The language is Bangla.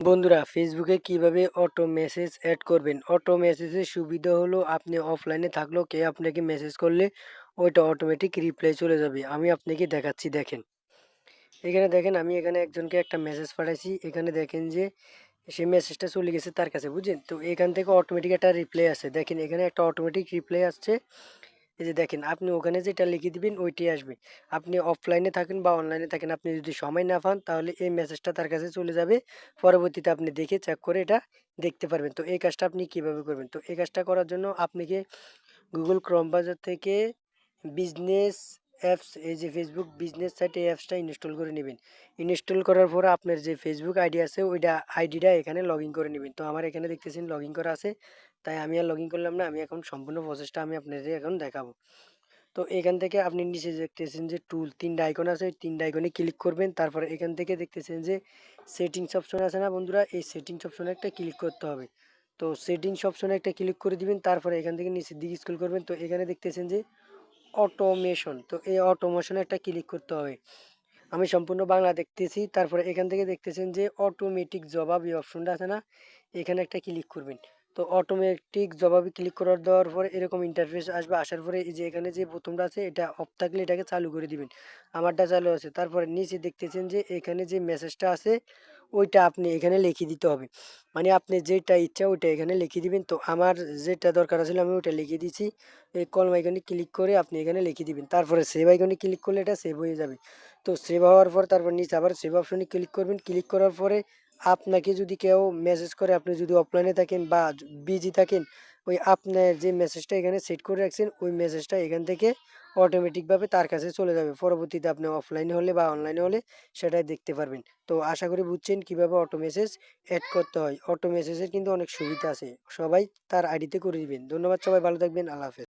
বন্ধুরা ফেসবুকে কিভাবে অটো মেসেজ অ্যাড করবেন। অটো মেসেজের সুবিধা হলো আপনি অফলাইনে থাকলেও কে আপনাকে মেসেজ করলে ওইটা অটোমেটিক রিপ্লাই চলে যাবে। আমি আপনাকে দেখাচ্ছি, দেখেন। এখানে দেখেন, আমি এখানে একজনকে একটা মেসেজ পাঠাইছি। এখানে দেখেন যে সেই মেসেজটা চলে গেছে তার কাছে, বুঝছেন? তো এখান থেকে অটোমেটিক একটা রিপ্লাই আসে। দেখেন এখানে একটা অটোমেটিক রিপ্লাই আসছে। এই যে দেখেন, আপনি ওখানে যেটা লিখে দিবেন ওইটাই আসবে। আপনি অফলাইনে থাকেন বা অনলাইনে থাকেন, আপনি যদি সময় না পান তাহলে এই মেসেজটা তার কাছে চলে যাবে। পরবর্তীতে আপনি দেখে চেক করে এটা দেখতে পারবেন। তো এই কাজটা আপনি কিভাবে করবেন? তো এই কাজটা করার জন্য আপনাকে গুগল ক্রোম বাজার থেকে বিজনেস অ্যাপস, এই যে ফেসবুক বিজনেস সাইট, এই অ্যাপসটা ইনস্টল করে নেবেন। ইনস্টল করার পরে আপনার যে ফেসবুক আইডি আছে ওইটা আইডিটা এখানে লগ ইন করে নেবেন। তো আমার এখানে দেখতেছেন লগ ইন করা আছে, তাই আমি আর লগ ইন করলাম না। আমি এখন সম্পূর্ণ প্রসেসটা আমি আপনাদের এখন দেখাবো। তো এখান থেকে আপনি নিচে দেখতেছেন যে টুল তিনটা আইকন আছে, ওই তিনটা আইকনে ক্লিক করবেন। তারপরে এখান থেকে দেখতেছেন যে সেটিংস অপশন আছে না বন্ধুরা, এই সেটিংস অপশনে একটা ক্লিক করতে হবে। তো সেটিংস অপশনে একটা ক্লিক করে দিবেন। তারপরে এখান থেকে নিচের দিকে স্ক্রল করবেন। তো এখানে দেখতেছেন যে অটোমেশন, তো এই অটোমেশনে একটা ক্লিক করতে হবে। আমি সম্পূর্ণ বাংলা দেখতেছি। তারপরে এখান থেকে দেখতেছেন যে অটোমেটিক জবাব, এই অপশনটা আছে না, এখানে একটা ক্লিক করবেন। তো অটোমেটিক জবাবে ক্লিক করার দেওয়ার পরে এরকম ইন্টারফেস আসবে। আসার পরে এই যে এখানে যে প্রথমটা আছে এটা অফ থাকলে এটাকে চালু করে দিবেন। আমারটা চালু আছে। তারপরে নিচে দেখতেছেন যে এখানে যে মেসেজটা আছে ওইটা আপনি এখানে লিখে দিতে হবে। মানে আপনি যেটা ইচ্ছা ওইটা এখানে লিখে দিবেন। তো আমার যেটা দরকার ছিল আমি ওইটা লিখে দিয়েছি। এই কলম আইকনে ক্লিক করে আপনি এখানে লিখে দিবেন। তারপরে সেভ আইকনে ক্লিক করলে এটা সেভ হয়ে যাবে। তো সেভ হওয়ার পর তারপর নিচে আবার সেভ অপশনে ক্লিক করবেন। ক্লিক করার পরে আপনাকে যদি কেউ মেসেজ করে, আপনি যদি অফলাইনে থাকেন বা বিজি থাকেন, ওই আপনার যে মেসেজটা এখানে সেট করে রাখছেন ওই মেসেজটা এখান থেকে অটোমেটিকভাবে তার কাছে চলে যাবে। পরবর্তীতে আপনি অফলাইনে হলে বা অনলাইনে হলে সেটাই দেখতে পারবেন। তো আশা করি বুঝছেন কিভাবে অটো মেসেজ অ্যাড করতে হয়। অটো মেসেজের কিন্তু অনেক সুবিধা আছে, সবাই তার আইডিতে করে দিবেন। ধন্যবাদ, সবাই ভালো থাকবেন, আল্লাহ হাফেজ।